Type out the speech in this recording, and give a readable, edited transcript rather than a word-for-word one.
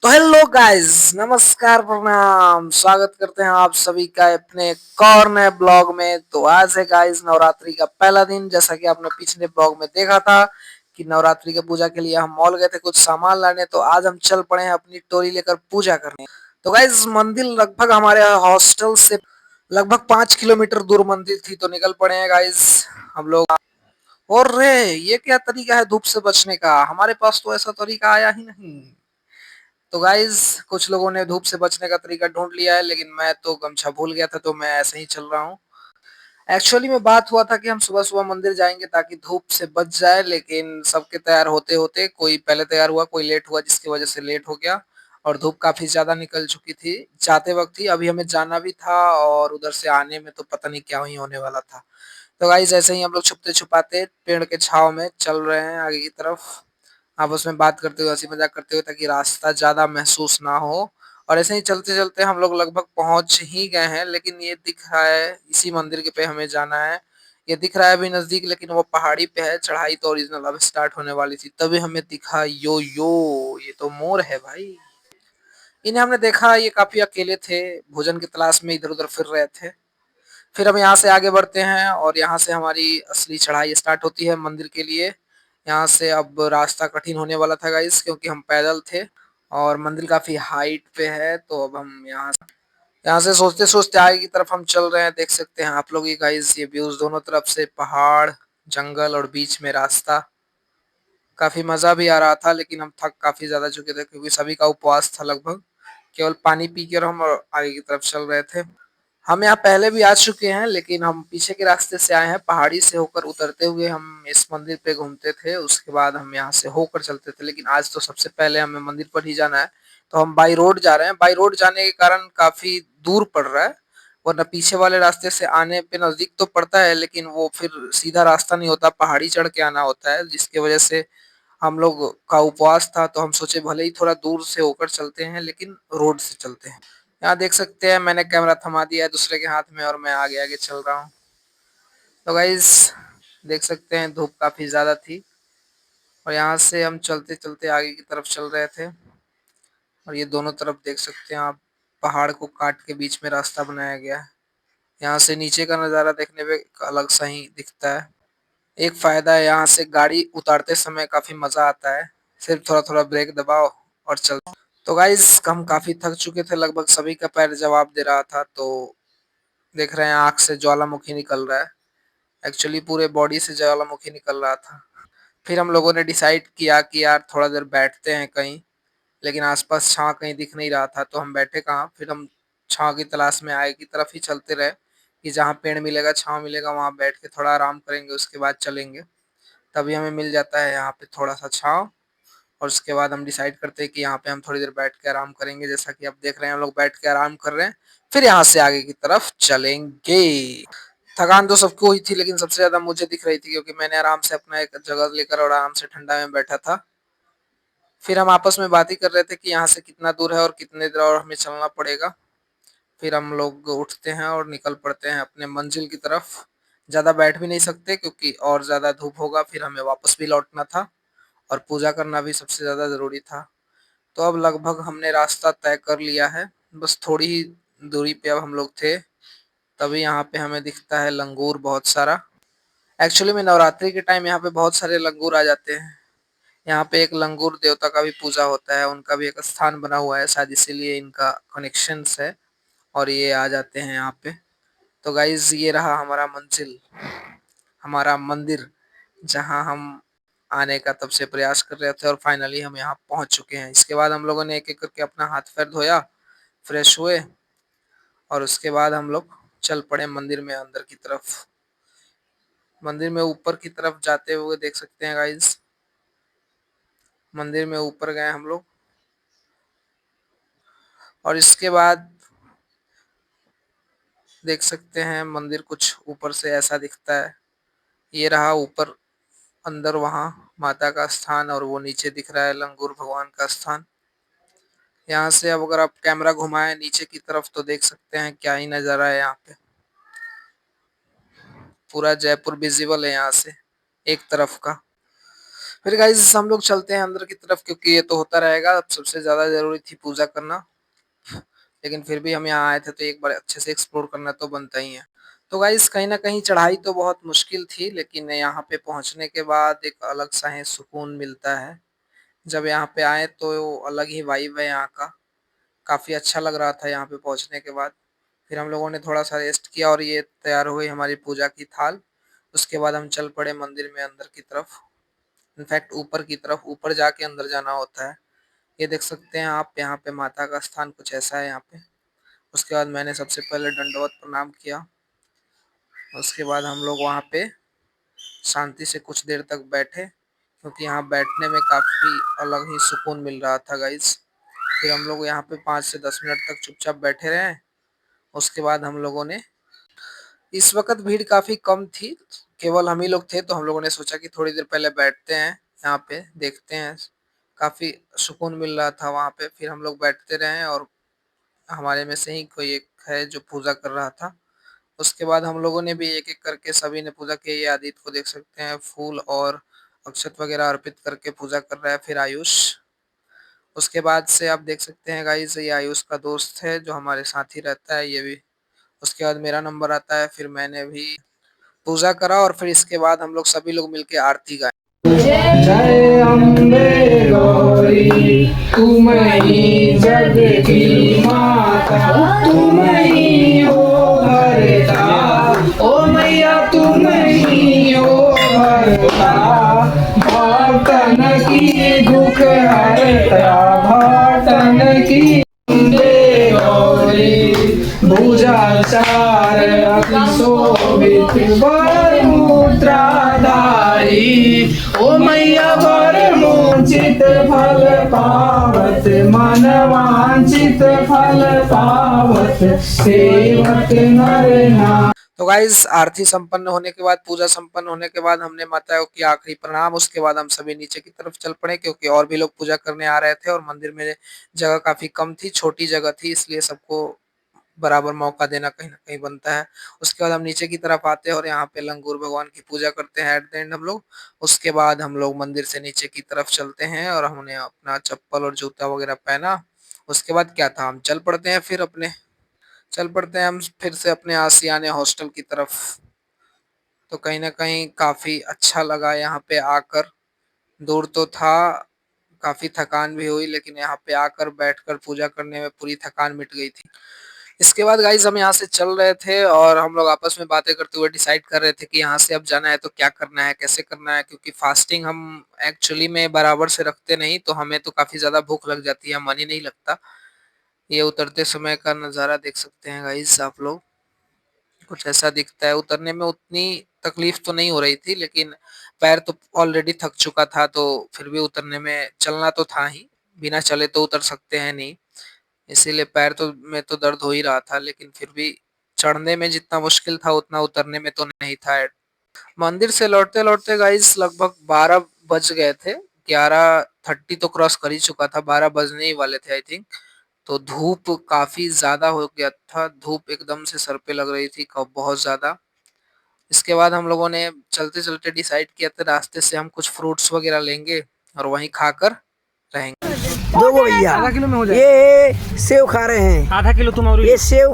तो hello guys, नमस्कार, प्रणाम, स्वागत करते हैं आप सभी का अपने एक और नए ब्लॉग में। तो आज है गाइस नवरात्रि का पहला दिन। जैसा कि आपने पिछले ब्लॉग में देखा था कि नवरात्रि के पूजा के लिए हम मॉल गए थे कुछ सामान लाने, तो आज हम चल पड़े हैं अपनी टोली लेकर पूजा करने। तो गाइस मंदिर लगभग हमारे हॉस्टल से लगभग 5 किलोमीटर दूर मंदिर थी, तो निकल पड़े हैं गाइस हम लोग। और रे, ये क्या तरीका है धूप से बचने का? हमारे पास तो ऐसा तरीका आया ही नहीं। तो गाइज कुछ लोगों ने धूप से बचने का तरीका ढूंढ लिया है, लेकिन मैं तो गमछा भूल गया था, तो मैं ऐसे ही चल रहा हूँ। एक्चुअली में बात हुआ था कि हम सुबह सुबह मंदिर जाएंगे ताकि धूप से बच जाए, लेकिन सबके तैयार होते होते कोई पहले तैयार हुआ, कोई लेट हुआ, जिसकी वजह से लेट हो गया और धूप काफी ज्यादा निकल चुकी थी जाते वक्त ही। अभी हमें जाना भी था और उधर से आने में तो पता नहीं क्या ही होने वाला था। तो गाइस ऐसे ही हम लोग छुपते छुपाते पेड़ के छाव में चल रहे हैं आगे की तरफ, आपस में बात करते हुए, हंसी मजाक करते हुए, ताकि रास्ता ज्यादा महसूस ना हो। और ऐसे ही चलते चलते हम लोग लगभग पहुंच ही गए हैं, लेकिन ये दिख रहा है इसी मंदिर के पे हमें जाना है। ये दिख रहा है अभी नजदीक, लेकिन वो पहाड़ी पे है। चढ़ाई तो ओरिजिनल अब स्टार्ट होने वाली थी तभी हमें दिखा। यो ये तो मोर है भाई। इन्हें हमने देखा, ये काफी अकेले थे, भोजन की तलाश में इधर उधर फिर रहे थे। फिर हम यहाँ से आगे बढ़ते हैं और यहाँ से हमारी असली चढ़ाई स्टार्ट होती है मंदिर के लिए। यहाँ से अब रास्ता कठिन होने वाला था गाइस, क्योंकि हम पैदल थे और मंदिर काफी हाइट पे है। तो अब हम यहाँ से सोचते सोचते आगे की तरफ हम चल रहे हैं। देख सकते हैं आप लोग ये गाइस, ये व्यूज दोनों तरफ से पहाड़, जंगल और बीच में रास्ता। काफी मजा भी आ रहा था, लेकिन हम थक काफी ज्यादा चुके थे क्योंकि सभी का उपवास था लगभग। केवल पानी पी कर हम आगे की तरफ चल रहे थे। हम यहाँ पहले भी आ चुके हैं, लेकिन हम पीछे के रास्ते से आए हैं। पहाड़ी से होकर उतरते हुए हम इस मंदिर पे घूमते थे, उसके बाद हम यहाँ से होकर चलते थे, लेकिन आज तो सबसे पहले हमें मंदिर पर ही जाना है। तो हम बाई रोड जा रहे हैं। बाई रोड जाने के कारण काफी दूर पड़ रहा है, वरना पीछे वाले रास्ते से आने पे नजदीक तो पड़ता है, लेकिन वो फिर सीधा रास्ता नहीं होता, पहाड़ी चढ़ के आना होता है, जिसकी वजह से हम लोग का उपवास था तो हम सोचे भले ही थोड़ा दूर से होकर चलते हैं, लेकिन रोड से चलते हैं। यहाँ देख सकते हैं मैंने कैमरा थमा दिया है दूसरे के हाथ में और मैं आगे आगे चल रहा हूँ। तो गाइस देख सकते हैं धूप काफी ज्यादा थी और यहाँ से हम चलते चलते आगे की तरफ चल रहे थे। और ये दोनों तरफ देख सकते हैं आप, पहाड़ को काट के बीच में रास्ता बनाया गया है। यहाँ से नीचे का नज़ारा देखने में अलग सा ही दिखता है। एक फायदा है, यहाँ से गाड़ी उतारते समय काफी मजा आता है। सिर्फ थोड़ा थोड़ा ब्रेक दबाओ और चल। तो गाइस हम काफी थक चुके थे, लगभग सभी का पैर जवाब दे रहा था। तो देख रहे हैं आंख से ज्वालामुखी निकल रहा है। एक्चुअली पूरे बॉडी से ज्वालामुखी निकल रहा था। फिर हम लोगों ने डिसाइड किया कि यार थोड़ा देर बैठते हैं कहीं, लेकिन आसपास छांव कहीं दिख नहीं रहा था, तो हम बैठे कहाँ। फिर हम छांव की तलाश में आगे की तरफ ही चलते रहे कि जहाँ पेड़ मिलेगा, छांव मिलेगा, वहां बैठ के थोड़ा आराम करेंगे, उसके बाद चलेंगे। तभी हमें मिल जाता है यहाँ पे थोड़ा सा छांव। और उसके बाद हम डिसाइड करते हैं कि यहाँ पे हम थोड़ी देर बैठ के आराम करेंगे। जैसा कि आप देख रहे हैं हम लोग बैठ के आराम कर रहे हैं। फिर यहाँ से आगे की तरफ चलेंगे। थकान तो सबको हुई थी, लेकिन सबसे ज्यादा मुझे दिख रही थी, क्योंकि मैंने आराम से अपना एक जगह लेकर और आराम से ठंडा में बैठा था। फिर हम आपस में बात ही कर रहे थे कि यहाँ से कितना दूर है और कितने देर और हमें चलना पड़ेगा। फिर हम लोग उठते हैं और निकल पड़ते हैं अपने मंजिल की तरफ। ज्यादा बैठ भी नहीं सकते क्योंकि और ज्यादा धूप होगा, फिर हमें वापस भी लौटना था और पूजा करना भी सबसे ज्यादा जरूरी था। तो अब लगभग हमने रास्ता तय कर लिया है, बस थोड़ी ही दूरी पे अब हम लोग थे। तभी यहाँ पे हमें दिखता है लंगूर बहुत सारा। एक्चुअली में नवरात्रि के टाइम यहाँ पे बहुत सारे लंगूर आ जाते हैं। यहाँ पे एक लंगूर देवता का भी पूजा होता है, उनका भी एक स्थान बना हुआ है, शायद इसीलिए इनका कनेक्शंस है और ये आ जाते हैं यहाँ पे। तो गाइज ये रहा हमारा मंजिल, हमारा मंदिर, जहाँ हम आने का तब से प्रयास कर रहे थे और फाइनली हम यहाँ पहुंच चुके हैं। इसके बाद हम लोगों ने एक एक करके अपना हाथ पैर धोया, फ्रेश हुए और उसके बाद हम लोग चल पड़े मंदिर में अंदर की तरफ। मंदिर में ऊपर की तरफ जाते हुए देख सकते हैं गाइज, मंदिर में ऊपर गए हम लोग और इसके बाद देख सकते हैं मंदिर कुछ ऊपर से ऐसा दिखता है। ये रहा ऊपर अंदर वहाँ माता का स्थान और वो नीचे दिख रहा है लंगूर भगवान का स्थान। यहाँ से अब अगर आप कैमरा घुमाएं नीचे की तरफ तो देख सकते हैं क्या ही नजारा है यहाँ पे। पूरा जयपुर विजिबल है यहाँ से एक तरफ का। फिर गाइस हम लोग चलते हैं अंदर की तरफ, क्योंकि ये तो होता रहेगा। अब सबसे ज्यादा जरूरी थी पूजा करना, लेकिन फिर भी हम यहाँ आए थे तो एक बार अच्छे से एक्सप्लोर करना तो बनता ही है। तो गाइस कहीं ना कहीं चढ़ाई तो बहुत मुश्किल थी, लेकिन यहाँ पे पहुंचने के बाद एक अलग सा ही सुकून मिलता है। जब यहाँ पे आए तो अलग ही वाइब है यहाँ का। काफी अच्छा लग रहा था यहाँ पे पहुंचने के बाद। फिर हम लोगों ने थोड़ा सा रेस्ट किया और ये तैयार हुई हमारी पूजा की थाल। उसके बाद हम चल पड़े मंदिर में अंदर की तरफ। इनफैक्ट ऊपर की तरफ, ऊपर जाके अंदर जाना होता है। ये देख सकते हैं आप, यहाँ पे माता का स्थान कुछ ऐसा है यहाँ पे। उसके बाद मैंने सबसे पहले दंडवत प्रणाम किया। उसके बाद हम लोग वहाँ पे शांति से कुछ देर तक बैठे, क्योंकि यहाँ बैठने में काफी अलग ही सुकून मिल रहा था गाइस। फिर हम लोग यहाँ पे 5 से 10 मिनट तक चुपचाप बैठे रहे। उसके बाद हम लोगों ने, इस वक्त भीड़ काफी कम थी, केवल हम ही लोग थे, तो हम लोगों ने सोचा कि थोड़ी देर पहले बैठते हैं यहाँ पे, देखते हैं। काफी सुकून मिल रहा था वहाँ पे। फिर हम लोग बैठते रहे और हमारे में से ही कोई एक है जो पूजा कर रहा था। उसके बाद हम लोगों ने भी एक एक करके सभी ने पूजा की। ये आदित्य को देख सकते हैं, फूल और अक्षत वगैरह अर्पित करके पूजा कर रहा है। फिर आयुष, उसके बाद से आप देख सकते हैं गाइस, ये आयुष का दोस्त है जो हमारे साथ ही रहता है, ये भी। उसके बाद मेरा नंबर आता है, फिर मैंने भी पूजा करा और फिर इसके बाद हम लोग सभी लोग मिलके आरती गाए। जय अम्बे गौरी, तुम ही जग की माता, तुम ही हो भरता, ओ मैया तुम ही हो भरता, भक्तन की दुख हरता, भक्तन की गौरी, भुजाचार शोभित वर मुद्राधारी, ओ मैया वर मुंचित फल पावत, मन वांछित फल पावत, सेवक नर नाम। तो गाइस आरती संपन्न होने के बाद, पूजा संपन्न होने के बाद हमने माता को किया आखिरी प्रणाम। उसके बाद हम सभी नीचे की तरफ चल पड़े, क्योंकि और भी लोग पूजा करने आ रहे थे और मंदिर में जगह काफी कम थी, छोटी जगह थी, इसलिए सबको बराबर मौका देना कहीं ना कहीं बनता है। उसके बाद हम नीचे की तरफ आते हैं और यहाँ पे लंगूर भगवान की पूजा करते हैं एट द एंड हम लोग। उसके बाद हम लोग मंदिर से नीचे की तरफ चलते हैं और हमने अपना चप्पल और जूता वगैरह पहना। उसके बाद क्या था, हम चल पड़ते हैं हम फिर से अपने आशियाने हॉस्टल की तरफ। तो कहीं ना कहीं काफी अच्छा लगा यहाँ पे आकर। दूर तो था, काफी थकान भी हुई, लेकिन यहाँ पे आकर बैठकर पूजा करने में पूरी थकान मिट गई थी। इसके बाद गाइज हम यहाँ से चल रहे थे और हम लोग आपस में बातें करते हुए डिसाइड कर रहे थे कि यहाँ से अब जाना है तो क्या करना है, कैसे करना है, क्योंकि फास्टिंग हम एक्चुअली में बराबर से रखते नहीं, तो हमें तो काफी ज्यादा भूख लग जाती है, मन ही नहीं लगता। ये उतरते समय का नजारा देख सकते हैं गाइज आप लोग, कुछ ऐसा दिखता है। उतरने में उतनी तकलीफ तो नहीं हो रही थी, लेकिन पैर तो ऑलरेडी थक चुका था, तो फिर भी उतरने में चलना तो था ही, बिना चले तो उतर सकते हैं नहीं, इसीलिए पैर तो में तो दर्द हो ही रहा था, लेकिन फिर भी चढ़ने में जितना मुश्किल था उतना उतरने में तो नहीं था। मंदिर से लौटते लौटते गाइस लगभग 12 बज गए थे। 11:30 तो क्रॉस कर ही चुका था, 12 बजने ही वाले थे आई थिंक। तो धूप काफी ज्यादा हो गया था, धूप एकदम से सर पे लग रही थी बहुत ज्यादा। इसके बाद हम लोगों ने चलते चलते डिसाइड किया था रास्ते से हम कुछ फ्रूट्स वगैरह लेंगे और वहीं खाकर रहेंगे। दो भैया, आधा किलो में हो जाए। ये सेव खा रहे हैं, आधा किलो तुम और ये सेव